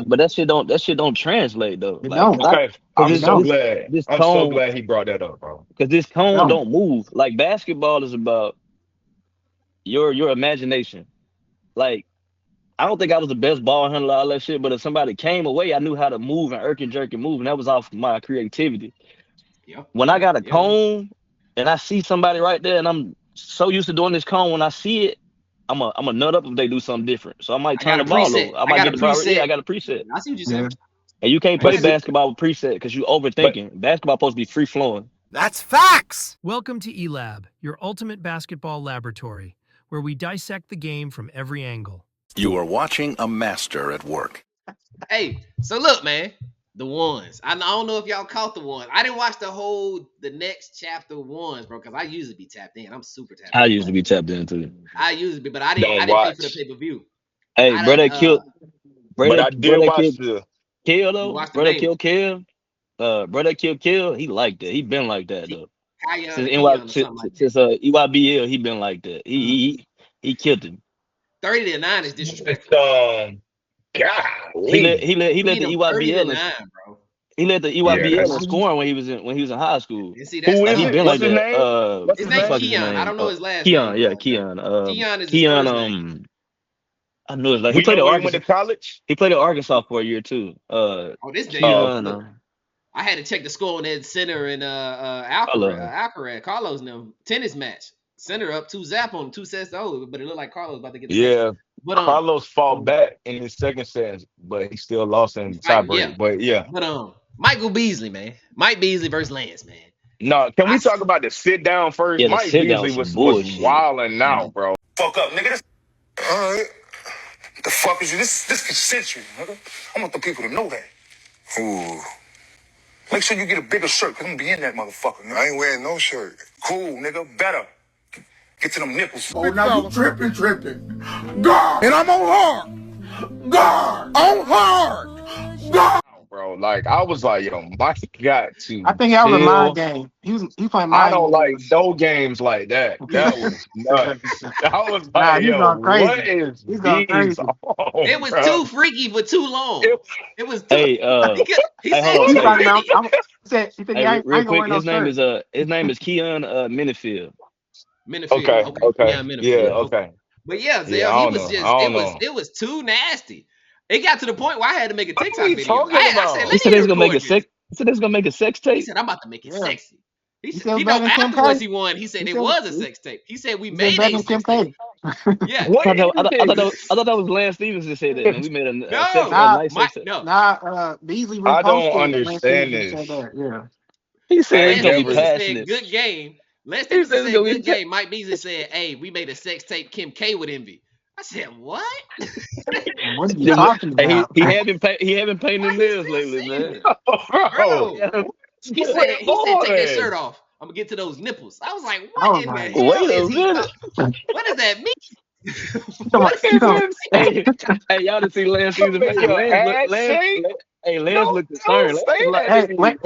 But that shit don't translate though. It Like, don't. Okay, cause I'm It this so don't. this glad. this I'm so cone, glad he brought that up, bro. cause this It cone don't. don't move. Like basketball is about your imagination. Like I don't think I was the best ball handler, all that shit. But if somebody came away, I knew how to move and irk and jerk and move, and that was off my creativity. Yeah, When I got a yeah, man. cone and I see somebody right there, and I'm so used to doing this cone, when I see it, I'm a nut up if they do something different. So I might I turn got a the ball preset. over. I I might got get a the ball. Yeah, preset. I got a preset. I see what you're Yeah. saying. And you can't I play got you. basketball with preset because you But overthinking. Basketball supposed to be free flowing. That's facts! Welcome to eLab, your ultimate basketball laboratory, where we dissect the game from every angle. You are watching a master at work. Hey, so look, man, the ones. I don't know if y'all caught the ones. I didn't watch the next chapter ones, bro, because I usually be tapped in. I'm super tapped I in. used to be tapped into it. I usually be, but I don't didn't pay for the watch. pay per view. Hey, I done But I did brother watch killed the. kill you though. watched the main one. Brother kill. He like that. He been like that Ke- though. Kion Since or NY Keon or since, something like that. since EYBL, he been like that. Uh, He killed him. 30 to 9 is It's, disrespectful. He let golly. he let he You led beat the them 30 to EYBL 9, and bro. he led the Yeah, EYBL in that's scoring when he was in high school. And see, that's who Like is he it? been tough. What's like his that. name? What's His his What the name name? fuck is his Keon. I name? don't know his last Keon. name, Yeah, but Keon. Keon is his Keon. first name. I know it's like he We played know at where he went Arkansas. to college. He played at Arkansas for a year too. Oh, this damn. Oh, Keon. Look, I had to check the score on that center in Color. Alcaraz, Carlos them tennis match. Center up 2-0 on 2 sets to 0, but it looked like Carlos about to get the second. yeah. But Carlos fought back in his second set, but he still lost in the fighting, yeah. tiebreak. But yeah. But Michael Beasley, man. Mike Beasley versus Lance, man. No, can I we s- talk about the sit down first? Yeah, the Mike sit down Beaslly was some was bullshit. wilding out, bro. Fuck up, nigga. All right. The fuck is you? This consensual, nigga. I want the people to know that. Ooh. Make sure you get a bigger shirt, cause I'm gonna be in that motherfucker. Nigga. I ain't wearing no shirt. Cool, nigga. Better. Get to them nipples. Oh, now you tripping. God. And I'm on hard. God. On hard. God. Bro. Like I was like, yo, Mike got I to think that was a mind chill. game. He playing I mind don't like games. no games like that. That was nuts. I was Nah, like, he's yo, going what crazy. is He's going these crazy. it on, was bro? too freaky for too long. It, It was too. Hey, He hey, hold said on. He's too Hey, talking about. many. He said, hey, yeah, I real ain't gonna quick. wear no shirt. His name is Keon Minifield. Minifield. okay, Okay. okay, Yeah, yeah, Minifield. Okay. okay. But yeah, Yeah, Zell, I he don't was know. just I don't know. it was too nasty. It got to the point where I had to make a What are TikTok we video. talking I said, He let about? said me he's gonna make a record this. sex. He said he's gonna make a sex He tape. said, I'm about to make it Yeah. sexy. He He said, said it was you better know, than Kim afterwards K. he won. He said He it said was a sex tape. He said we he said made better a than Kim sex tape. K. Yeah. What is I this? thought that was Lance Stephenson said that, and we made No. a Nah, nice sex tape. No. Beasley I don't reposted Lance understand Stephenson said this. that. Yeah. He I said it's ain't Lance gonna be never. Stevenson said, passionate. good game. Lance He Stevenson said it's said, gonna good be. game. Mike Beasley said, hey, we made a sex tape Kim K would envy. I said, what? And what are you Them, talking hey, about? he haven't painted What them is nails lately, this man. even? Bro, Bro. Yeah. what's going He said, take that on? shirt off. I'm gonna get to those nipples. I was like, I what was in the like, hell Wait is a he minute. talking? What does that mean? you talking What about, does you that talking even Hey, mean? hey, hey, y'all didn't see Lance Stephenson Make face. your ass shake? Lance Don't looked don't concerned. Lance say was like, that to Hey, me.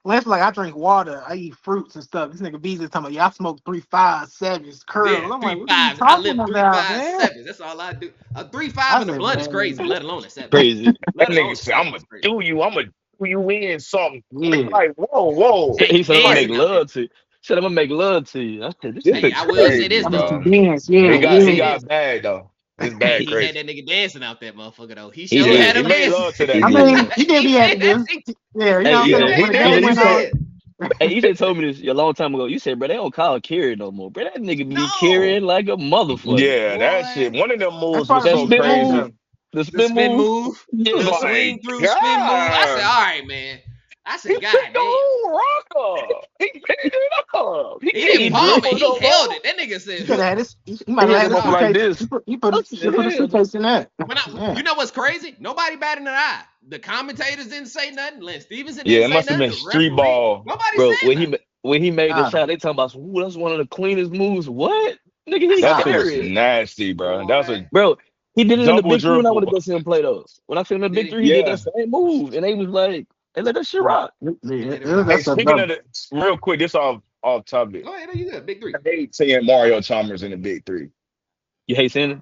Lance was like, I drink water, I eat fruits and stuff. This nigga Beasley talking about, yeah, I smoke 3, 5, 7s, Yeah, curls. I'm like, three what are you fives. I talking live three about, five man? sevens. That's all I do. A 3-5 I in the said, blunt is crazy, man, let alone a seven. crazy. That Let alone nigga a said, seven I'm gonna is crazy. do you. I'm gonna do you in something. yeah. Like, whoa, whoa. Hey, He he said I'm gonna make dancing Like, out there. love to you. Said I'm gonna make love to you. I said this this Hey, nigga is I will say crazy. this crazy, I mean, though. some bro. dance, yeah, I will He say yeah. this. got bad though. It's bad He had crazy. that nigga dancing out that motherfucker though. He He sure Yeah, had did. he him made dancing. love to that He I nigga. did. mean, he did what He he had to made that do. nigga, Yeah, you Hey, know what he I'm yo, saying? He made When the that did game what he nigga went on. said. dance. hey, you just told me this a long time ago. You said, bro, they don't call carrying no more. Bro, that nigga be No, carrying like a motherfucker. Yeah, that shit. boy. One of them That's moves part was of That so being spin great, move, though. crazy. the The spin spin move. move, the Yeah. swing Like, through spin move. I said, God, all right, man. I he said, God picked the damn. whole rock up. He picked it up. He He can't didn't He palm did. it. dribble He no held more. it. That nigga He said, could have had his. He might He have had had them his up all like right. suitcase. this. I He said, put a hell no. suitcase in that. Yeah. You know what's crazy? Nobody batted an eye. The commentators didn't say nothing. Lance Stevenson Yeah, didn't it say must have nothing. been The street referee, ball. nobody Bro, said nothing. when he made the Nah, shot, they talking about, ooh, that's one of the cleanest moves. What? Nigga, I he said, That nah. shit all was right, carried. nasty, bro. That was boy. a Bro, he did it in the double big three when I went to dribble. go see him play those. When I seen him in the Did big he? three, he did that Yeah. same move. And they was like, they let that shit rock. He Yeah, let it rock. Hey, that's a speaking of double. the real quick, this off topic. Go ahead. No, you good. Big three. I hate seeing Mario Chalmers in the big three. You hate seeing it?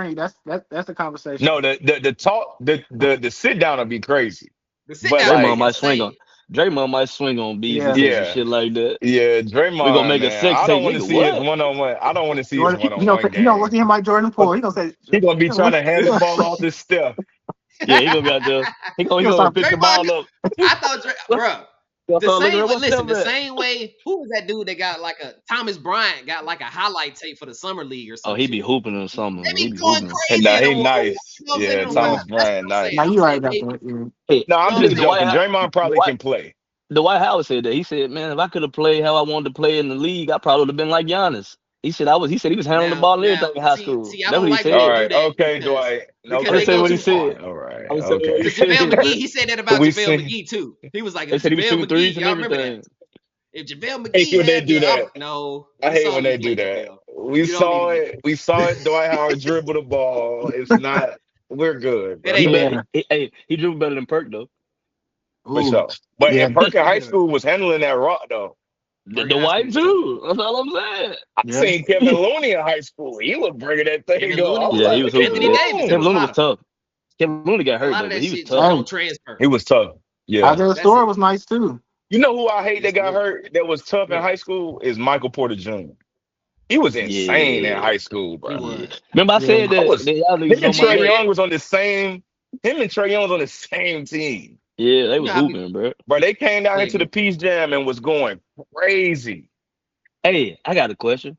agree. That's the conversation. No, the talk, the sit down will be crazy. The sit But down will Draymond like, be might swing on insane. Draymond might swing on Beasley, Yeah. say some yeah, shit like that. yeah, We gonna Draymond, make a man. sex I tape, don't want to nigga. see his What? one on one. I don't want to see his Jordan, one on one he gonna look game. at him like Jordan Poole. He gonna say, He gonna be trying to hand the ball off this stuff. Yeah, he gonna be out there. He he gonna gonna start. pick the Draymond, ball up. I thought, bro, That's The all looking same at way, what's listen, the that? same way, who was that dude that got like a Thomas Bryant got like a highlight tape for the summer league or Oh, some he be shit? hooping in summer. They He be be going hooping. And crazy now in them he rooms. nice. You know what I'm saying? Yeah, In them Yeah. Thomas rooms. That's what Bryant I'm saying. nice. Now I'm you right saying about they, that. Yeah. Hey, No, you I'm know what I'm just listen, saying? joking. Draymond probably Dwight, can play. Dwight Howard said that. He said, "Man, if I could have played how I wanted to play in the league, I probably would have been like Giannis." He said, "I was." He said he was handling the ball and Now, everything in high school. see, I That's don't what he like when All they said. do right. that Okay, Dwight. I'm because just they Okay. saying go what he too far. said. All right. I'm saying what he Okay. Because JaVale said. McGee, he said that But about we JaVale see McGee too. He was like, They if said he was JaVale shooting McGee, threes and y'all remember that? everything. If JaVale I hate McGee when they had do the that. no, I we hate saw when you they do play that. JaVale. We You don't need saw to do it. We saw it. Dwight Howard dribble the ball. It's not. We're good, it. It bro. He ain't bet. that. Yeah. He dribbled better than Perk though. For Ooh. sure. But Yeah. in Perkin High Yeah. School was handling that rock though. The Perkin High School White was tough. too. That's all I'm saying. I Yeah. seen Kevin Looney in high school. He was bringing that thing Kevin up. I Looney was Yeah, was like, he look was at hooping. Anthony Yeah, Davis. It Kevin was a Looney lot was of tough. Kevin Looney got a hurt lot though, of but that he was shit just tough. Hey, don't transfer. he was tough. Yeah. Isaiah That's Stewart it. was nice too. You know who I hate that Yes, got sir. hurt that was tough in Who? high school is Michael Porter Jr. He was insane in Yeah, high school, He bro. yeah. was. Remember I Yeah. said I that was y'all niggas him was and on my Trey neck. Young was on the same. Him and Trey Young was on the same team, Yeah, they You was know how people hooping, bro. bro. They came down here play to the against. Peace Jam and was going crazy. Hey, I got a question.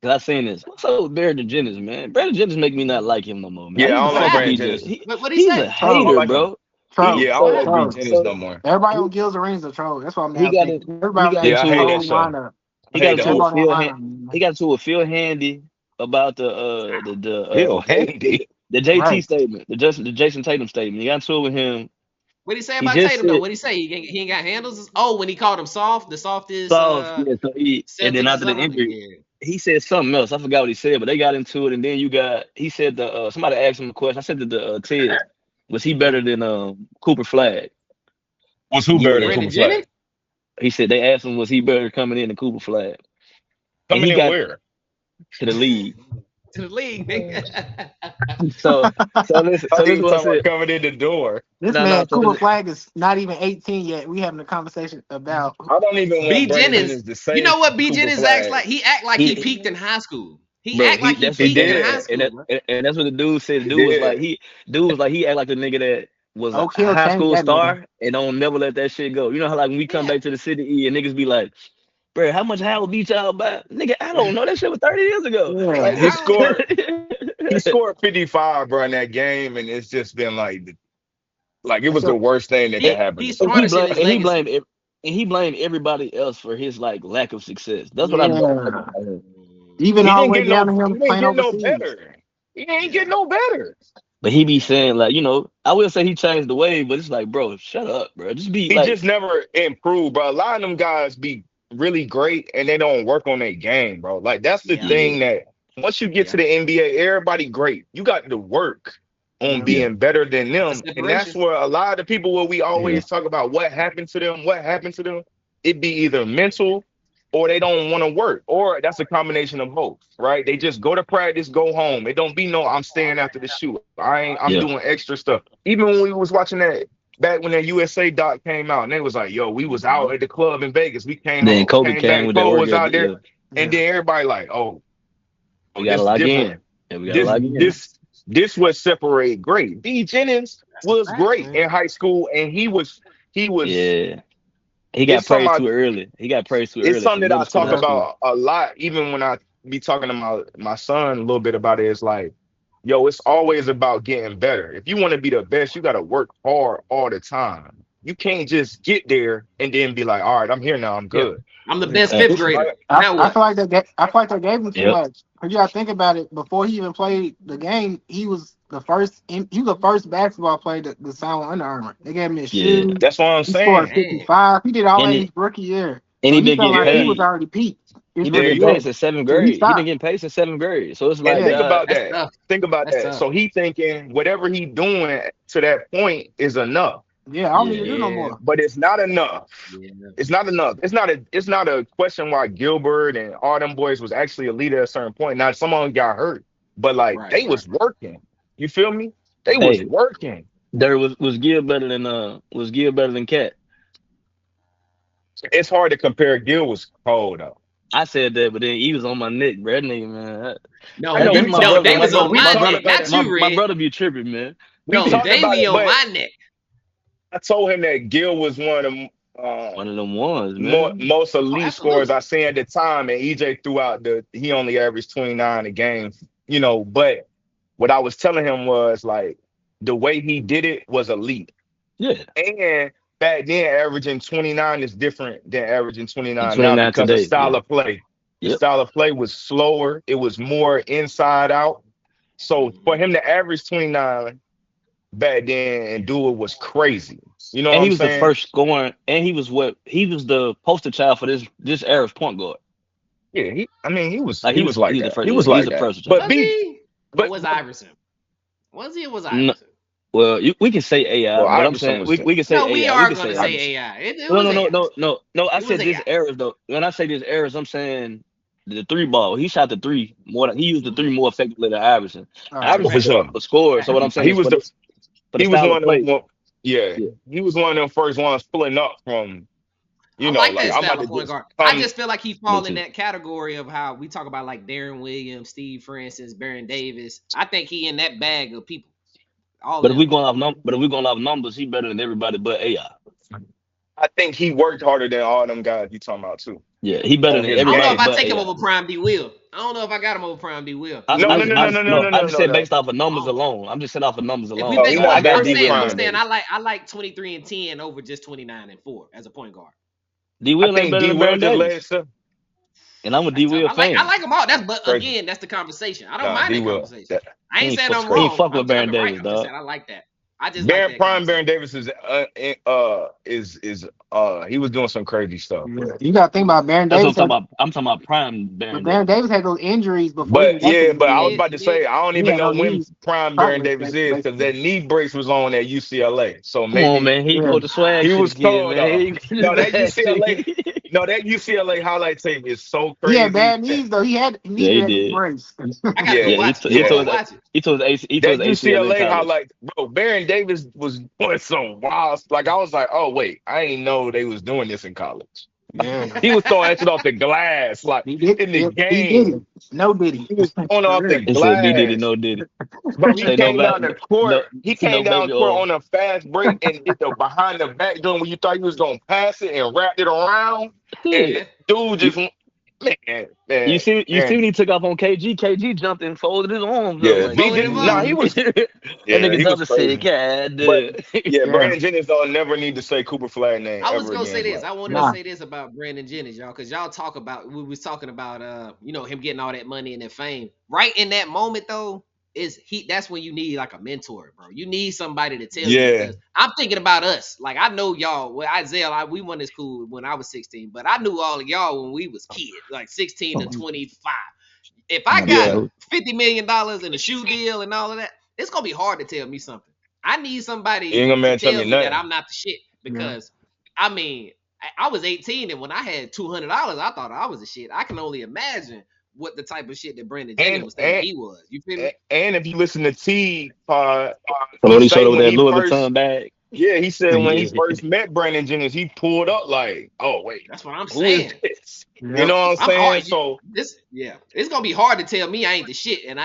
Cause I seen this. What's up with Barrett Jennings, man? Barrett Jennings make me not like him no more, man. How Yeah, I you don't What like fucking Brandon happened? BJ? Jennings. What he He's a say? I don't Troll. hater, like him. bro. He Troll. Yeah, I don't What so like happened? B Troll. Jennings no so more. Everybody he on Gil's Arenas are troll. That's what I'm he now got it. thinking. He Everybody got got Yeah, I a hate into that troll show. lineup. I he got hate the into Everybody a host. on that Phil lineup. he got into a Phil Handy about Phil The, Handy. the JT Right. statement, the Jason Tatum statement. He got into it with him. What he say He about just Tatum though? said What he say? He ain't got handles. Oh, when he called him soft, the softest soft, yeah. So he and then Celtics after the center. injury, Yeah. he said something else. I forgot what he said, but they got into it, and then you got he said somebody asked him a question. I said to the Ted, was he better than Cooper Flag? Was who better than Yeah, Cooper Brandon Jennings Flag? he said they asked him was he better coming in than Cooper Flag, and Coming he in got where? to the league. to the league, nigga. So I so think this is you what I talking about said. coming in the door. This No, no. man, Cooper Flag, is not even 18 yet. We having a conversation about. I don't even B want Brandon Jennings. Jennings to You say know what B Cooper Jennings acts Flag. like? He act like he He peaked in high school. He bro, act he like he that's He what peaked in did. high school, bro. and that's what the dude said. The He dude was like did. he act like the nigga that was a Oak Hill high changed school that nigga. star and don't never let that shit go. You know how like when we come Yeah. back to the city E and niggas be like, bro, how much Howard beat y'all by? Nigga, I don't know. That shit was 30 years ago. Yeah. Like I don't either. he scored 55, bro, in that game, and it's just been like it was the So, worst thing that could happen to He's and he somebody, tarnishing blame bro. his and he legacy. blame ev- and he blamed everybody else for his like lack of success. That's what I don't like yeah. about him. Even He all the didn't way get down to no. him He didn't playing get no overseas. better. He ain't Yeah. get no better. But he be Yeah. saying like, I will say he changed the way, but it's like, bro, shut up, bro. Just be He like, just never improved, bro. A lot of them guys be really great and they don't work on their game, bro. Like that's the Yeah. yeah, thing that once you get to Yeah. the NBA, everybody great. You got to work on Yeah. yeah, being better than That's the them. And that's separation. where a lot of the people where we yeah, always talk about what happened to them, it be either mental or they don't want to work. Or that's a combination of both, right? They just go to practice, go home. It don't be no I'm staying after the shoot. I'm yeah. doing extra stuff. Even when we was watching that back when that USA doc came out, and they was like, "Yo, we was out at the club in Vegas. We came Then home, Kobe came came back. with that Cole work was out ethic. there, Yeah, and Yeah. then everybody like, we got to this lock different. in. Yeah, we got to This lock in. this what separate great. D Jennings That's a was fact, great man. in high school, and he was. Yeah, he got It's something praised I too early. He got praised too it's early for something that I middle school, talk high Yeah. school. about a lot, even when I be talking to my son a little bit about it. It's like, yo, it's always about getting better. If you want to be the best, you got to work hard all the time. You can't just get there and then be like, all right, I'm here now, I'm Yeah. good. I'm the Yeah. best fifth Facts. grader. Right? Now I what? feel like I feel like they gave him too Yep. much. Cause you gotta think about it. Before he even played the game, he was the first. He was the first basketball player to sign with Under Armour. They gave him his Yeah, shoes. That's what I'm He scored saying. Dang. 55. He did all and that in it his rookie year. and So he he been felt getting like he Yeah. was paid. already peaked his He been There rookie you getting go. paid year. since seventh So he grade. He been stopped. getting paid since seventh grade. So it's And like, Yeah. think about That's that. tough. Think about That's that. tough. So he thinking whatever he doing to that point is enough. Yeah. I don't need to yeah, do no Yeah. more. But it's not enough. Yeah. It's not enough. It's not a question why Gilbert and all them boys was actually a leader at a certain point. Now some of them got hurt, but like Right. they Right. was working. You feel me? They was hey, working. there was Gil better than Cat. It's hard to compare. Gil was cold though. I said that, but then he was on my neck, bro. That nigga, man. I No, know That's we you my talked no, brother. they about My it, was but brother, on we my my talked brother, neck, about not it. you, my Red. brother be tripping, man. We No, talked they about be it, on but my neck. I told him that Gil was one of um, One of them ones, more man. most Oh, elite scorers I absolutely. seen at the time, and EJ threw out he only averaged 29 a game, but what I was telling him was like the way he did it was elite. Yeah. And back then averaging 29 is different than averaging And 29 now 29 because of today. style Yeah. of play. The Yep. style of play was slower, it was more inside out. So for Hmm. him to average 29 back then and do it was crazy. You know what And he I'm was the saying? first scoring, and he was the poster child for this era's point guard. Yeah, I mean Like he was he like was the that. first. He Yeah, was he was like the that. poster But child. Was B he? Or but, was but Iverson? Was he or was No, Iverson? well, we can say AI, well but I'm Iverson saying was we can say No, we AI. We are can going say to AI. say Iverson. AI. It No, was no, no, AI. no, no, no. I It was said this AI. eras though. When I say this eras, I'm saying the three ball. He shot the three more. He used the three Hmm. more effectively than Iverson. Oh, For Iverson Fact. could sure. score. So Fact. what I'm saying He is was the for the he was style of one of play. them yeah. Yeah, He was one of them first ones pulling up from, I like like that I'm style about of to point just guard. I come. just feel like he me fall in too. that category of how we talk about like Darren Williams, Steve Francis, Baron Davis. I think he in that bag of people. All of But if them. we going off but if we going off numbers, he better than everybody but AI. I think he worked harder than all them guys you talking about too Yeah, he better on than his I don't know everybody if I game. but take him AI. over Prime D Will. I don't know if I got him over Prime D Will. I, No, I, no, just- no, I, no, just- no, no, no, no, I no, just no, said no. based off of numbers alone. I'm just saying off of numbers If we alone. No, he basing Like off I not of got better first D than saying, Will I'm and Prime saying Davis. I like 23 and 10 over just 29 and 4 as a point guard. D I Will ain't think better D than Will Baron just led Davis, himself and I'm a That's D tough. Will I fan. like them all. That's but crazy. again, that's the conversation. I don't Nah, mind D that Will. conversation. That I ain't saying that's I'm He ain't crazy. wrong. fuck I'm with saying Baron I'm right. Davis, I'm just dog. saying I like that. I just like that Prime conversation. Baron Davis is he was doing some crazy stuff, yeah. bro. You got to think about Baron That's what I'm Davis. talking about. I'm talking about prime But Baron Baron Davis. Davis had those injuries before he But even got to yeah, the but He I was NBA. did. about He to did. say I don't He even had know no when knees, Prime Baron cartilage, Davis is because basically. that knee brace was on at UCLA. So Come on, maybe man. He Yeah. pulled the swag he to the was kid, cold man. off. He put No, his that ass to UCLA, the no, that UCLA highlight tape is so He had crazy. bad knees though. He Yeah, needed he that knee did. brace. I got to go Yeah, Yeah, watch it. he I'm yeah. tore gonna watch it. he tore That his ACL in UCLA college. highlight, bro. Baron Davis was doing some wild. Like I was like, oh wait, I ain't know they was doing this in college. Yeah. He was throwing that shit off the glass, like He did. in the He did game. it. No did he? He was throwing For off the real. He said, "D did it, glass. no did it." Bro, he Say no came back, down the court. no, He see no came down baby court oil. on a fast break and did the behind the back doing when you thought he was gonna pass it and wrapped it around. And Shit. the dude You, just man, you see man. when he took off on KG? KG jumped and folded his arms up Yeah, like, B Folded him didn't. up. Nah, Mhm. he was. that Yeah, nigga he was Duncan said, crazy. "God, But damn." yeah, Yeah. Brandon Jennings don't never need to say Cooper Flag name I was ever gonna again in say his this. life. I wanted to Nah. say this about Brandon Jennings, y'all, because y'all talk about we was talking about him getting all that money and that fame. Right in that moment though, that's when you need like a mentor, bro. You need somebody to tell you Yeah, because I'm thinking about us. Like I know y'all. Well, Isaiah, we went to school when I was 16, but I knew all of y'all when we was kids, like 16 to 25. If I Nah, for got yeah. sure. $50 million in a shoe deal and all of that, it's gonna be hard to tell me something. I need He ain't somebody gonna to man tell tell me me that nothing. I'm not the shit Yeah. because I mean, I was 18 and when I had $200, I thought I was the shit. I can only imagine what the type of shit that Brandon Jennings And was thinking and he was. You feel me? and if you listen to T, So he when he showed say up with when that he Louis first, Vuitton bag, yeah, he said when he yeah, first met Brandon Jennings, he pulled up like, oh wait, That's what I'm who is saying. this? You Yep. know what I'm I'm saying? hard. So Yeah, it's gonna be hard to tell me I ain't the shit, and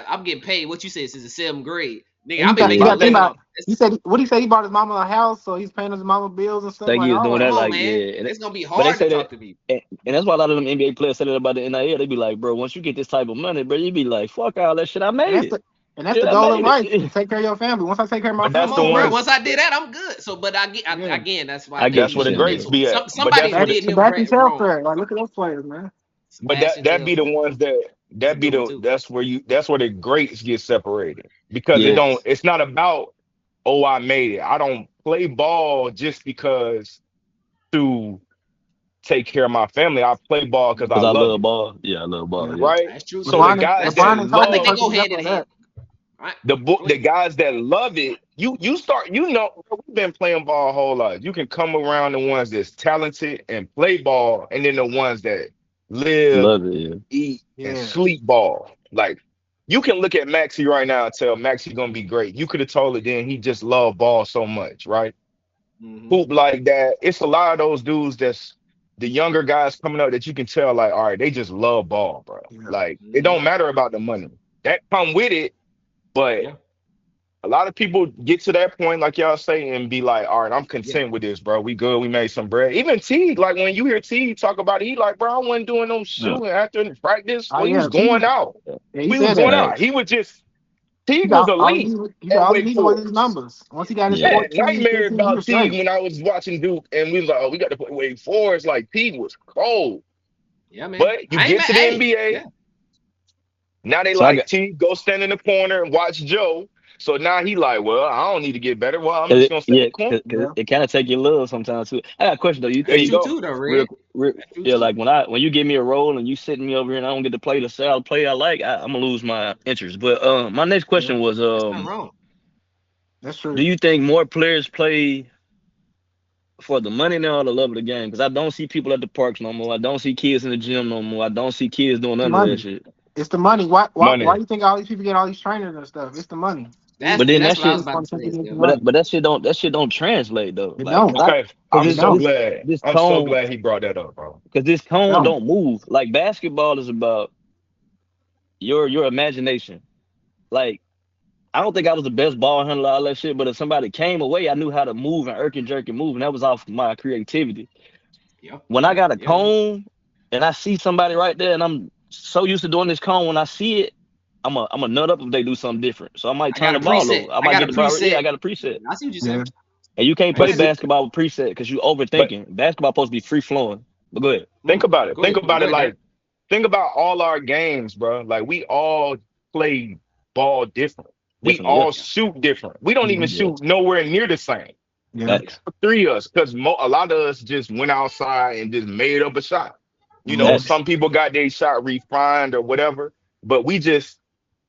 I'm getting paid. What you said since the seventh grade, nigga. And I've been you making yeah. got to think money about. off. He said what he said. He bought his mama a house, so he's paying his mama bills and stuff Think like he was all doing that. that Come on, like man. yeah, It's gonna be but they hard to say talk that, to me. and that's why a lot of them NBA players said it about the NIL. They be like, bro, once you get this type of money, bro, you be like, fuck all that shit. I And made that's it. the and that's the Yeah, I goal in made life. it. Take care of your family. Once I take care of my but Come that's family, the I'm on, bro. good. ones Once I did that, I'm good. So, but Yeah. again, that's why I I get gave that's what you you're where the that saying greats though. mentor. be at. But Somebody that's who what did him Sebastian wrong. Telfair. Like look at those players, man. Sebastian that be the Telfair. ones That's a good one too. that's where the greats get separated because Yeah, Facts. it's not about, oh, I made it. I don't play ball just because to take care of my family. I play ball because I cause I love love it, ball. Yeah, I love Yeah. ball. Yeah, right? That's true So too. the LeBron guys That's that LeBron true. and I Kobe are think they love go perfect hand example in of hand. that. Right. Go the ahead. guys that love it, you start, bro, we've been playing ball a whole lot. You can come around the ones that's talented and play ball, and then the ones that live, love it. Yeah, eat, and Yeah. sleep ball. Like you can look at Maxi right now and tell Maxi gonna be great. You could have told it then he just loved ball so much, right? Hmm. Hoop like that. It's a lot of those dudes that's the younger guys coming up that you can tell, like, all right, they just love ball, bro. Yeah. Like it Hmm. don't matter about the money. That come with it, but Yeah. A lot of people get to that point, like y'all say, and be like, all right, I'm Yeah. content with this, bro. We good. We made some bread. Even T, like when you hear T talk about it, he like, bro, I wasn't doing no Yeah. shooting after the practice. Oh Well, he was yeah, going out. yeah, he We was said going that. out. Facts. He was just, T He was got all he elite needed. He said at all he Wake needed was his Forest. numbers. Once he got his I Yeah. had 14, nightmares 15, he about was T straight. when I was watching Duke, and we was like, oh, we got to play Wake Forest. Like, T was cold. Yeah, man. But you I ain't get mad. to the Hey, NBA, yeah. now they So I like, got T, go stand in the corner and watch Joe. So now he like, well, I don't need to get better. Well, I'm just it, going to stand in yeah, the corner. cause Yeah. it kind of take your love sometimes too. I got a question though. You There That's you think true go. too, though, real, Red. real That's true yeah, too. like when you give me a role and you sit me over here and I don't get to play the style of play I like, I'm gonna lose my interest. But my next Yeah, question was That's not wrong. that's do true. you think more players play for the money now or the love of the game? Because I don't see people at the parks no more. I don't see kids in the gym no more. I don't see kids doing The none of that money. shit. It's the money. Why Money. you think all these people get all these trainers and stuff? It's the money. They But just then That's that what I they was shit, just about want to to say, take it the Steph. money. that shit don't translate though. It Like don't. I, Okay. cause I'm It this so don't. this glad. this I'm so cone, glad he brought that up, bro. cause this It cone don't. don't move. Like basketball is about your imagination. Like I don't think I was the best ball handler, all that shit. But if somebody came away, I knew how to move and irk and jerk and move, and that was off my creativity. Yeah, When I yeah, got a yeah, man. cone and I see somebody right there, and I'm so used to doing this cone, when I see it, I'm a nut up if they do something different. So I might I turn got a the ball preset. over. I I might got get a the ball. Yeah, preset. I got a preset. I see what you're Yeah. saying. And you can't I play But got it. basketball with preset because you but overthinking. Basketball supposed to be free flowing. But go ahead. think about it. Go Think ahead. about Go it ahead, Derek. like think about all our games, bro. Like we all play ball different. We Definitely, yeah. all Yeah, shoot different. We don't even Mhm. Yeah. shoot nowhere near the same. Yeah. yeah, Facts. Three of us, because a lot of us just went outside and just made up a shot. You know, Mhm. Facts. some people got their shot refined or whatever, but we just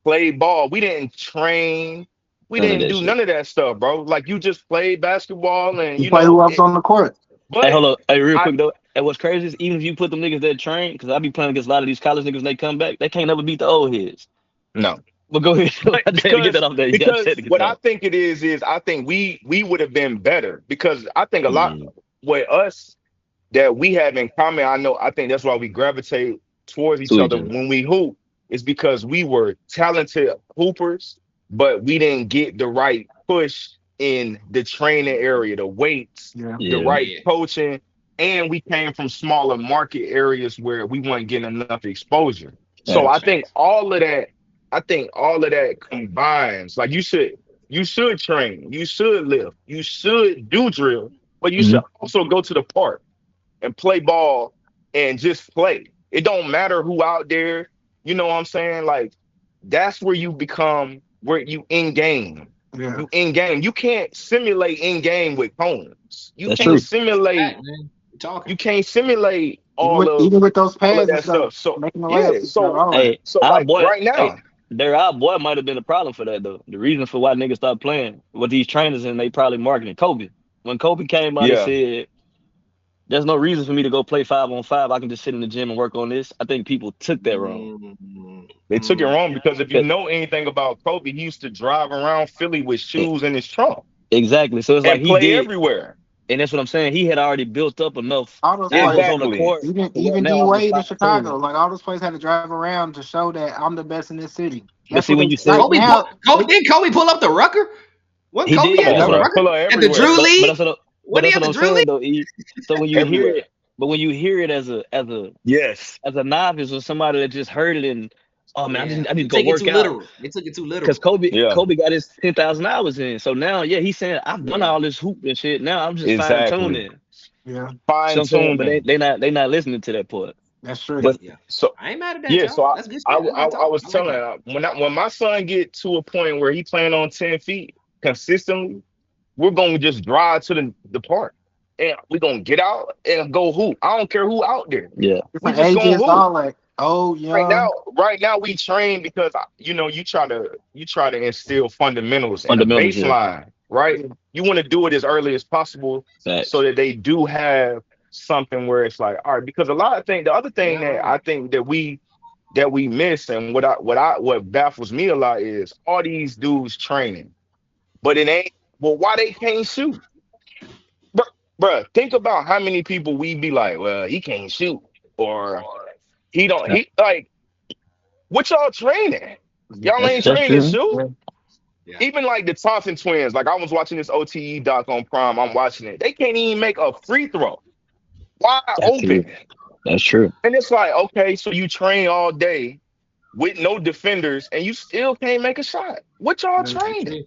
played ball. We didn't train. We None of didn't that do shit. none of that stuff, bro. Like you just played basketball and You play whoever's on the court. Hey, but hold up. Hey, real I quick though. And what's crazy is even if you put them niggas that train, because I be playing against a lot of these college niggas and they come back, they can't never beat the old heads. no. But go ahead. But I just had to get that because off there. You got to because get what that I off. think it is I think we would have been better because I think a lot Mm. with us that we have in common. I think that's why we gravitate towards each To each other other. when we hoop is because we were talented hoopers, but we didn't get the right push in the training area, the weights, Yeah. the Yeah. right yeah, coaching, and we came from smaller market areas where we weren't getting enough exposure. So I Facts. think facts. all of that, I think all of that combines. Like you should train, you should lift, you should do drill, but you Hmm. should also go to the park and play ball and just play. It don't matter who out there. You know what I'm saying? Like that's where you become where you in game. Yeah. You in game. You can't simulate in game with cones. You That's can't true. simulate. Fact, man. You're talking. You can't simulate Even with those all of pads and that stuff, stuff. So making the yeah. layups and stuff, all that. Hey, So our like boy, right hey, now, our boy might have been a problem for that though. The reason for why niggas stopped playing with these trainers and they probably marketing Kobe. When Kobe came out and yeah, said, "There's no reason for me to go play 5-on-5. I can just sit in the gym and work on this." I think people took that wrong. Mm, they took it wrong because if you 'Cause- know anything about Kobe, he used to drive around Philly with e- shoes in his trunk Exactly. So it's like and he play did, everywhere. and that's what I'm saying. He had already built up enough All those that was players, on the Exactly. court to where even now D I'm just Wade in fine tuning Chicago, it. like all those players had to drive around to show that I'm the best in this city. But That's see, what when they you say like Kobe pull, now. Kobe They, didn't Kobe pull up the Rucker? Wasn't he Kobe Come did, on, that at the was bro. Rucker Pull up at the Drew everywhere. but League? that's what but Wasn't he that's at what the I'm Drew saying League? though. E. So when you hear Everywhere. it, but when you hear it Yes. as a novice or somebody that just heard it and oh man, Yeah, I need to they go take it work too out literal. They took it too because literal. Yeah. Kobe got his 10,000 hours in. So now, yeah, he's saying I've done Yeah, all this hoop and shit. Now I'm just fine Exactly. tuning. yeah, See Fine what I'm saying? But tuning. they not listening to that part. that's true. But yeah. so I ain't mad at that, yeah, so y'all. I That's good I shit. I like I talk. was I like telling that. when my son get to a point where he playing on 10 feet consistently, we're gonna just drive to the park and we're gonna get out and go hoop. I don't care who out there. Yeah, We Different just gonna ages, hoop. all like old, Right now, young. right now we train because you try to instill fundamentals and a fundamentals. Yeah, baseline, right? Yeah, You want to do it as early as possible so facts. that they do have something where it's like, all right, because a lot of things, the other You're thing not that wrong. I think that we miss and what baffles me a lot is all these dudes training, but it ain't well, why they can't shoot? Bro, think about how many people we be like, well, he can't shoot, or he don't Yeah, he like what y'all training? Y'all ain't that's training to true. shoot. yeah. Yeah. Even like the Thompson twins, like I was watching this OTE doc on Prime. I'm watching it. They can't even make a free throw wide That's true. open. That's true. And it's like, okay, so you train all day with no defenders and you still can't make a shot. What y'all training?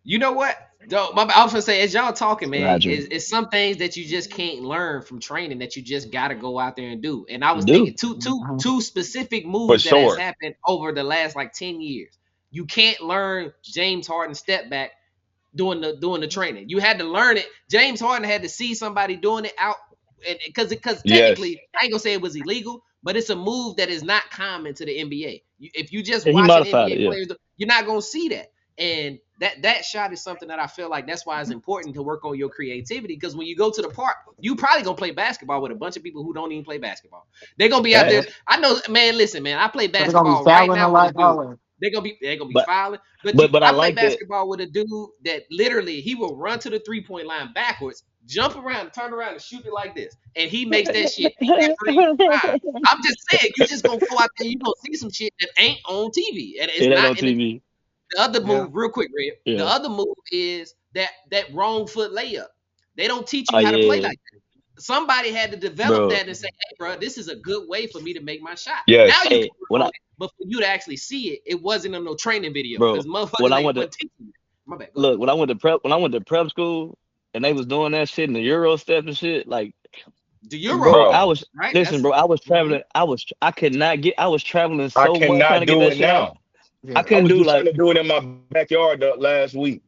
You know what? I was gonna say, as y'all talking, man, Roger. it's some things that you just can't learn from training that you just gotta go out there and do. And I You was do. thinking two specific For moves that has sure. happened over the last like 10 years. You can't learn James Harden step back doing the training. You had to learn it. James Harden had to see somebody doing it out, and because Yes. technically, I ain't gonna say it was illegal, but it's a move that is not common to the NBA. If you just Yeah, he watching modified NBA it. Yeah. players, you're not gonna see that. And that shot is something that I feel like that's why it's important to work on your creativity. Because when you go to the park, you probably gonna play basketball with a bunch of people who don't even play basketball. They're gonna be out there. Facts. I know, man. Listen, man. I play So they're gonna be basketball right fouling a now with a lot dude. always. They're gonna be But fouling. But but I I play like that, basketball with a dude that literally he will run to the 3-point line backwards, jump around, turn around, and shoot it like this, and he makes that shit that free fire. I'm just saying, you just gonna go out there, you gonna see some shit that ain't on TV, and it's it ain't on not in TV. the other Yeah. move. Real quick, Red. The Yeah. other move is that wrong foot layup. They don't teach Oh you how to play yeah, like that. Somebody had to develop bro. that and say, "Hey, bro, this is a good way for me to make my shot." Now Yes. you can Hey, work when on I it, but for you to actually see it, it wasn't on no training video because bro, when motherfuckers I ain't went to wasn't teaching you. My bad. Go ahead. look, when I went to prep school and they was doing that shit and the Euro step and shit, like The bro, Euro, I Bro, was right? listen, That's bro, I was mhm. traveling, I could not get I was traveling I so much trying cannot to get do that it shit out. now. I Yeah. I couldn't was do just trying like to do it in my backyard last week.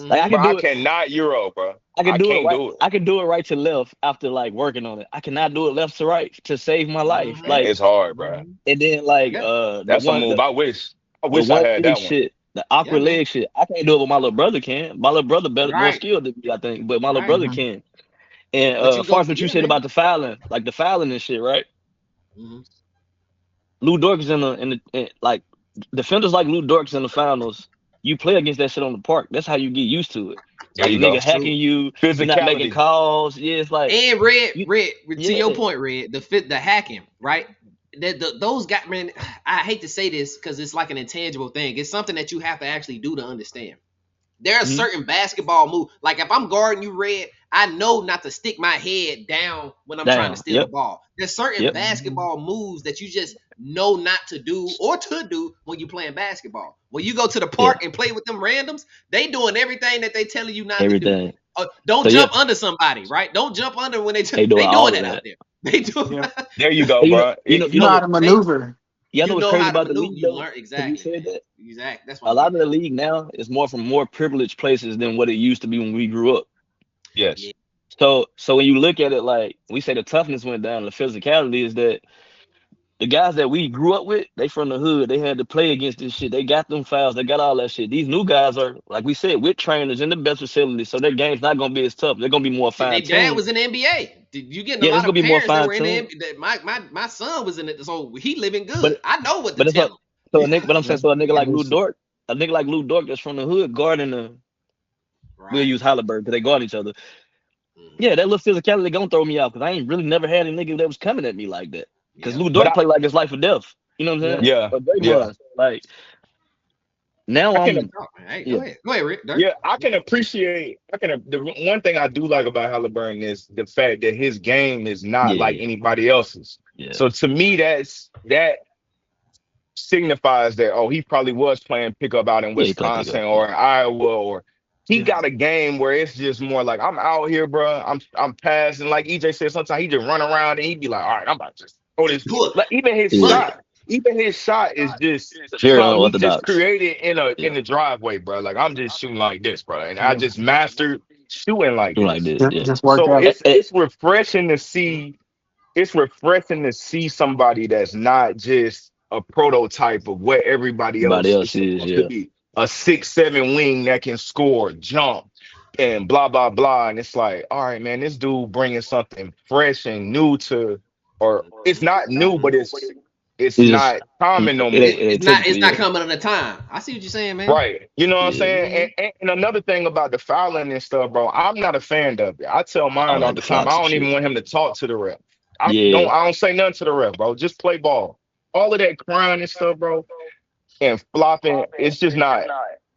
like I Mhm. could But I do it cannot Euro, bro. I could I do it can't right do it. I could do it right to left after like working on it. I cannot do it left to right to save my life. Mhm. Man, Like it's hard, bro. Mhm. and then like Yeah. the That's a one move. I the wish I one had leg that one. shit, the Yeah, awkward man. leg shit. I can't do it, but my little brother can. My little brother better, more Right. skilled than me, I think, but my little Right. brother Mhm. can. And But you as far go, as what you yeah, said man. about the fouling, like the fouling and shit, right? Mhm. Lou Dort is like defenders like Lou Dort's in the finals. You play against that shit on the park. That's how you get used to it. There Like a you nigga go. hacking True. you, you're not making Physicality. calls. Yeah, it's like And you, red, to your yeah, point, red, the hacking, right? Those got, man. I hate to say this because it's like an intangible thing. It's something that you have to actually do to understand. There are mhm, certain basketball moves. Like if I'm guarding you, red, I know not to stick my head down when I'm trying to down. steal the Yep, ball. There's certain yep, Mhm. basketball moves that you just know not to do or to do when you're playing basketball. When you go to the yeah, park and play with them randoms, they doing everything that they telling you not to do. everything. Don't So yeah, jump under somebody, right? Don't jump under when they they doing doing all of that out that. there. They do. Yeah. There you go, And bro. you know How what? to they maneuver. Y'all know you what's know crazy how to about the maneuver. league You though? learn Because you exactly. said that Exactly. That's what a I'm lot getting of the at. league now is more from more privileged places than what it used to be when we grew up. Yeah. Yes. So when you look at it, like we say, the toughness went down. The physicality is that the guys that we grew up with, they from the hood. They had to play against this shit. They got them fouls. They got all that shit. These new guys are, like we said, with trainers in the best facilities, so their game's not gonna be as tough. They're gonna be more Shit, fine they dad tuned. was in the NBA. You getting a Yeah, it's lot gonna of be more parents that fine were in the tuned. NBA. My son was in it, so he living good. But I know what to but it's like tell so him. a nigga. But I'm saying Yeah. so Listen. A nigga like Lou Dort that's from the hood guarding the. We'll Right. use Halliburton because they guard each other. Mhm. Yeah, that little physicality gonna throw me out because I ain't really never had a nigga that was coming at me like that. Because Yeah. Lou But Dort played like it's life or death. You know what I'm Yeah. saying? yeah, Or yeah. Draymond. Like now I can Real I'm talk, man. Hey, yeah go ahead. Go ahead, Rick. Dirk. Yeah, I can appreciate. The one thing I do like about Halliburton is the fact that his game is not like yeah anybody else's. yeah So to me, that signifies that he probably was playing pickup out in yeah. He played pick Wisconsin up. Yeah or in Iowa, or he Yeah. got a game where it's just more like I'm out here, bro. I'm passing. Like EJ said, sometimes he just run around and he'd be like, all right, I'm about to just throw this. Pull Like yeah. even his shot is just Very something he just unorthodox. created Yeah, in the driveway, bro. Like I'm just shooting like this, bro, and I Yeah. just mastered shooting like doing like this. this. Yeah. Just work So out. it's refreshing to see. It's refreshing to see somebody that's not just a prototype of what everybody Everybody else else is is supposed to yeah. be. A 6'7" wing that can score, jump, and blah blah blah. And it's like, all right, man, this dude bringing something fresh and new to, or it's not new, but it's It's just not common no it more. ain't typical. It's not Yeah coming at a time. I see what you're saying, man. Right. You know what I'm yeah. saying? Hmm. And another thing about the fouling and stuff, bro, I'm not a fan of it. I tell I don't mine all like the the time. fouls I and don't even shit. want him to talk to the ref. Yeah I don't say nothing to the ref, bro. Just play ball. All of that crying and stuff, bro, and flopping, it's just not.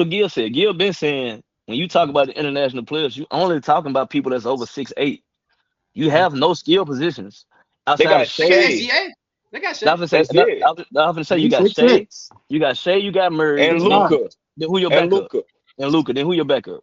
what Gil said. Gil been saying when you talk about the international players, you only talking about people that's over 6'8". You have no skill positions They outside of got They got Shea. Shea. SGA. They got I Shea. was gonna say, That's it. I was gonna say you He's got six Shea, six. you got Murray, And He's then not. Luca. then who your And backup? Luca. And Luca, then who your backup?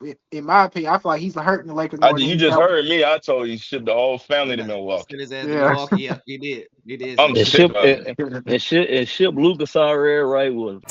Lakers. In my opinion, I feel like he's hurting the Lakers more than You he's just helping. heard me. I told you ship the whole family to Yeah, Milwaukee. send his ass to Yeah. Milwaukee. Yeah, he did. He did I'm send And his ass. sick ship of it. and ship Lucas already right with him.